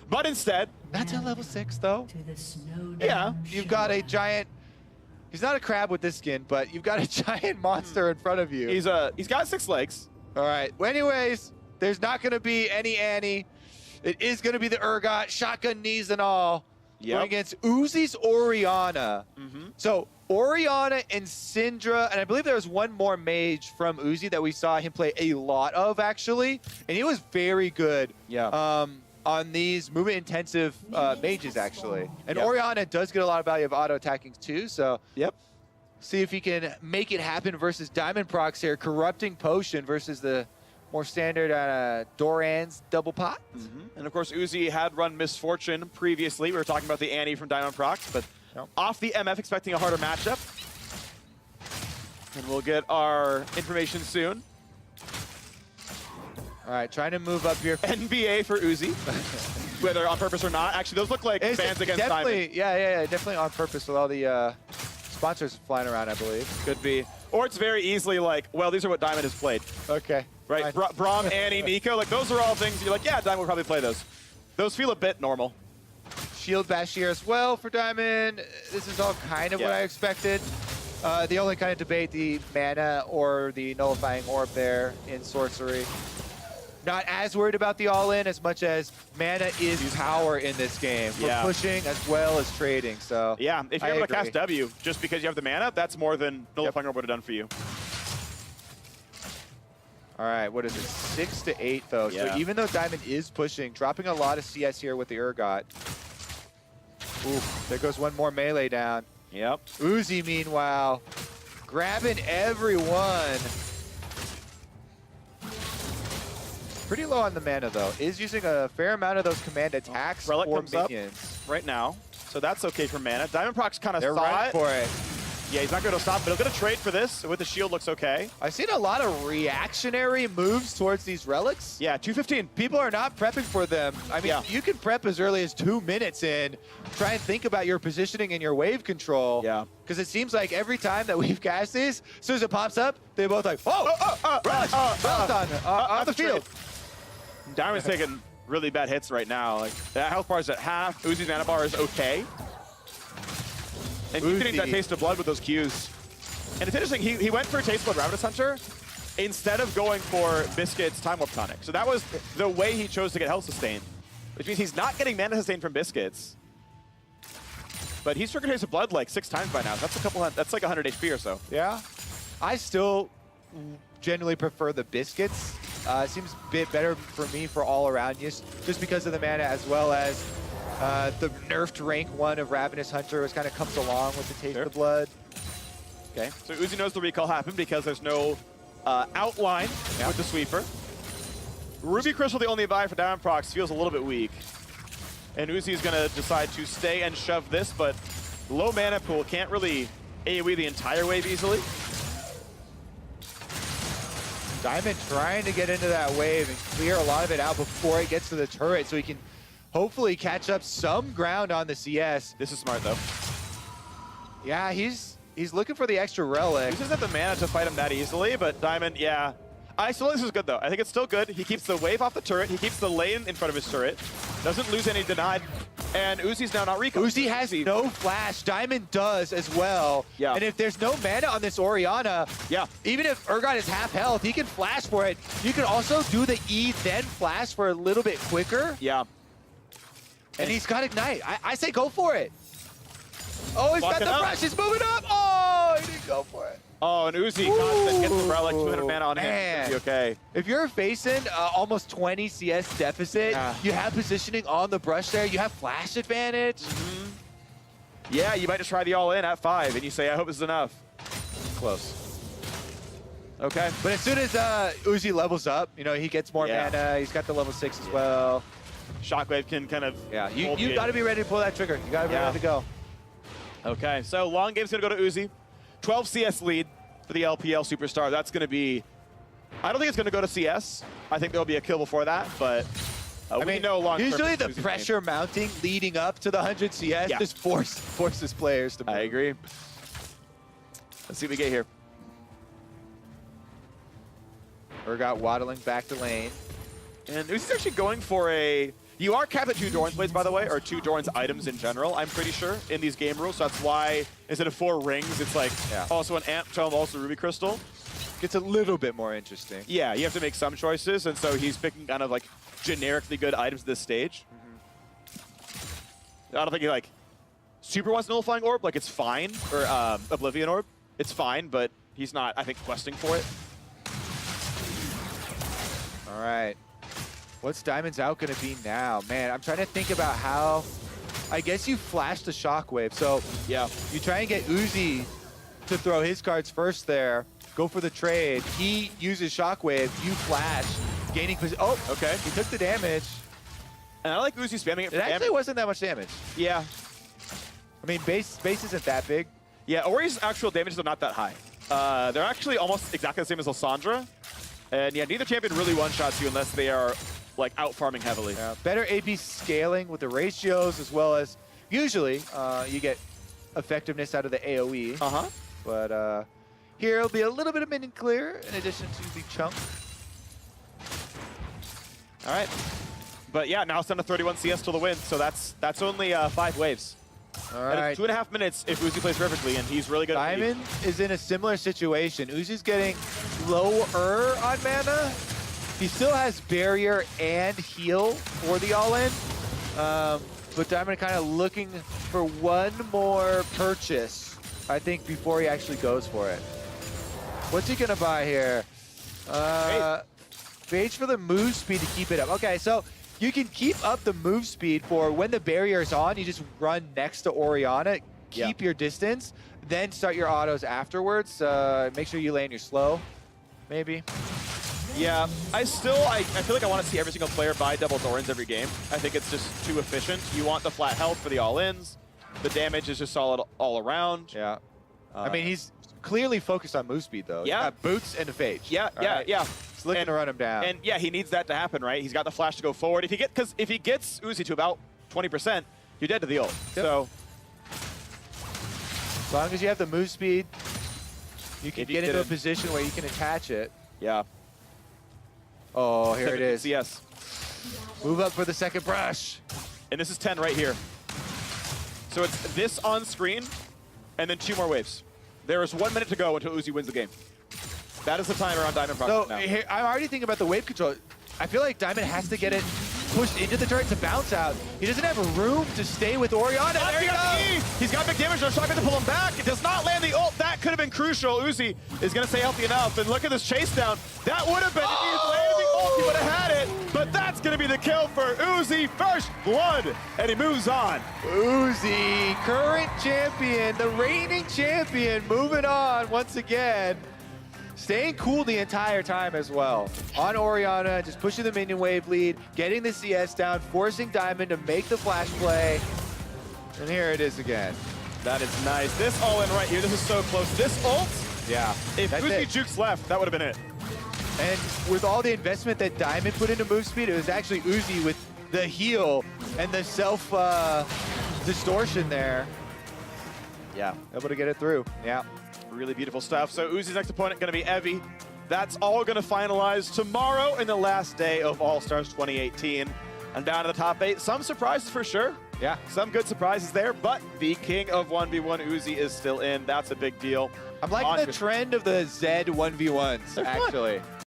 But instead, Not to level 6 though. yeah, You've got a giant. He's not a crab with this skin, but you've got a giant monster in front of you. he's got 6 legs. All right. Well, anyways, there's not going to be any Annie. It is going to be the Urgot, shotgun knees and all, Yep. going against Uzi's Orianna. So Orianna and Syndra, and I believe there was one more mage from Uzi that we saw him play a lot of actually, and he was very good. Yeah. On these movement-intensive mages, actually. And Yep. Orianna does get a lot of value of auto-attacking, too, so Yep. see if he can make it happen versus Diamondprox here. Corrupting Potion versus the more standard Doran's double pot. And of course, Uzi had run Misfortune previously. We were talking about the Annie from Diamondprox, but Yep. off the MF, expecting a harder matchup. And we'll get our information soon. All right, trying to move up here. NBA for Uzi, whether on purpose or not. Actually, those look like It's fans against definitely, Diamond. yeah, definitely on purpose with all the sponsors flying around, I believe. Could be. Or it's very easily like, well, these are what Diamond has played. Okay. Right? fine. Braum, Annie, Nico, like those are all things you're like, yeah, Diamond will probably play those. Those feel a bit normal. Shield bash here as well for Diamond. This is all kind of what Yeah. I expected. The only kind of debate, the mana or the nullifying orb there in sorcery. Not as worried about the all-in as much as mana is power in this game. We're Yeah. pushing as well as trading, so Yeah, if I you're able to agree. cast W just because you have the mana, that's more than Nullifying Orb would have done for you. All right, what is it? 6 to 8 though. Yeah. So even though Diamond is pushing, dropping a lot of CS here with the Urgot. Ooh, there goes one more melee down. Yep. Uzi, meanwhile, grabbing everyone. Pretty low on the mana, though. Is using a fair amount of those command attacks Relic for comes up minions. right now, so that's okay for mana. Diamondprox kind of They're saw running it. for it. Yeah, he's not going to stop, but he'll get a trade for this. With the shield, looks okay. I've seen a lot of reactionary moves towards these relics. Yeah, 215. People are not prepping for them. I mean, Yeah. you can prep as early as 2 minutes in. Try and think about your positioning and your wave control. Yeah. Because it seems like every time that we've cast these, as soon as it pops up, they both like, whoa, relics, relics on the field. Diamond's taking really bad hits right now. Like that health bar is at half. Uzi's mana bar is okay. And he's getting that Uzi. taste of blood with those Qs. And it's interesting, he went for Taste of Blood Ravenous Hunter instead of going for Biscuit's Time Warp Tonic. So that was the way he chose to get health sustain, which means he's not getting mana sustain from Biscuits. But he's triggered Taste of Blood like 6 times by now. That's that's like 100 HP or so. Yeah. I still generally prefer the biscuits. Seems a bit better for me for all around use, just because of the mana, as well as the nerfed rank 1 of Ravenous Hunter, which kind of comes along with the Taste of Blood. Okay, so Uzi knows the recall happened because there's no outline with the sweeper. Ruby Crystal, the only buy for Diamondprox, feels a little bit weak. And Uzi is going to decide to stay and shove this, but low mana pool can't really AoE the entire wave easily. Diamond trying to get into that wave and clear a lot of it out before it gets to the turret, so he can hopefully catch up some ground on the CS. This is smart, though. Yeah, he's looking for the extra relic. Uzi doesn't have the mana to fight him that easily, but Diamond, yeah. I still think this is good, though. I think it's still good. He keeps the wave off the turret. He keeps the lane in front of his turret. Doesn't lose any denied. And Uzi's now not recalled. Uzi has no flash. Diamond does as well. Yeah. And if there's no mana on this Orianna, yeah, even if Urgot is half health, he can flash for it. You can also do the E, then flash for a little bit quicker. Yeah. And he's got Ignite. I say go for it. Oh, he's got the rush. He's moving up. Oh, he didn't go for it. Oh, and Uzi constant gets the relic, 200 mana on him. Man. It's gonna be okay. If you're facing almost 20 CS deficit, you have positioning on the brush there. You have flash advantage. Yeah, you might just try the all-in at 5, and you say, I hope this is enough. Close. Okay. But as soon as Uzi levels up, you know, he gets more mana. He's got the level 6 as well. Shockwave can kind of... Yeah, you got to be ready to pull that trigger. You got to be ready to go. Okay, so long game's going to go to Uzi. 12 CS lead for the LPL Superstar. That's going to be... I don't think it's going to go to CS. I think there'll be a kill before that, but... I mean, no long usually the pressure mounting leading up to the 100 CS just forces players to move. I agree. Let's see what we get here. Urgot waddling back to lane. And Uzi's actually going for a You are capped at 2 Doran's blades, by the way, or 2 Doran's items in general, I'm pretty sure, in these game rules. So that's why, instead of 4 rings, it's like also an Amp Tome, also Ruby Crystal. Gets a little bit more interesting. Yeah, you have to make some choices, and so he's picking kind of like generically good items at this stage. I don't think he like super wants Nullifying Orb, like it's fine, or Oblivion Orb. It's fine, but he's not, I think, questing for it. All right. What's Diamond's out going to be now? Man, I'm trying to think about how... I guess you flash the Shockwave. So yeah, you try and get Uzi to throw his cards first there. Go for the trade. He uses Shockwave. You flash. Gaining position. Oh, okay. He took the damage. And I like Uzi spamming it for It actually damage. wasn't that much damage. Yeah. I mean, base isn't that big. Yeah, Ori's actual damages are not that high. They're actually almost exactly the same as Lysandra. And yeah, neither champion really one-shots you unless they are like out-farming heavily. Yeah. Better AP scaling with the ratios, as well as usually you get effectiveness out of the AoE. But here it'll be a little bit of minion clear in addition to the chunk. All right. But yeah, now it's down to 31 CS till the win, so that's only 5 waves. All right. 2.5 minutes if Uzi plays perfectly, and he's really good. Diamond is in a similar situation. Uzi's getting lower on mana. He still has barrier and heal for the all-in. But Diamond kind of looking for one more purchase, I think, before he actually goes for it. What's he gonna buy here? Phage for the move speed to keep it up. Okay, so you can keep up the move speed for when the barrier is on, you just run next to Orianna, keep your distance, then start your autos afterwards. Make sure you land your slow, maybe. Yeah, I feel like I want to see every single player buy double Thorns every game. I think it's just too efficient. You want the flat health for the all-ins. The damage is just solid all around. Yeah. I mean, he's clearly focused on move speed, though. Yeah. He's got boots and a Phage. Yeah, yeah. He's looking to run him down. And yeah, he needs that to happen, right? He's got the flash to go forward. If he gets Uzi to about 20%, you're dead to the ult. Yep. So as long as you have the move speed, you can get into a position where you can attach it. Yeah. Oh, here it is. Yes. Move up for the second brush. And this is 10 right here. So it's this on screen, and then 2 more waves. There is 1 minute to go until Uzi wins the game. That is the timer on Diamondprox So now. here, I'm already thinking about the wave control. I feel like Diamond has to get it pushed into the turret to bounce out. He doesn't have room to stay with Orianna. There he goes. He's got big damage. No shotgun to pull him back. It does not land the ult. That could have been crucial. Uzi is going to stay healthy enough. And look at this chase down. That would have been, if he landed the ult, he would have had it. But that's going to be the kill for Uzi. First blood. And he moves on. Uzi, current champion, the reigning champion, moving on once again. Staying cool the entire time as well. On Orianna, just pushing the minion wave lead, getting the CS down, forcing Diamond to make the flash play. And here it is again. That is nice. This all-in right here, this is so close. This ult, Yeah. if Uzi jukes left, that would have been it. And with all the investment that Diamond put into move speed, it was actually Uzi with the heal and the self distortion there. Yeah. Able to get it through. Yeah. Really beautiful stuff. So Uzi's next opponent going to be Evie. That's all going to finalize tomorrow in the last day of All-Stars 2018. And down to the top 8. Some surprises for sure. Yeah. Some good surprises there, but the king of 1v1 Uzi is still in. That's a big deal. I'm liking the trend of the Zed 1v1s, They're fun. actually.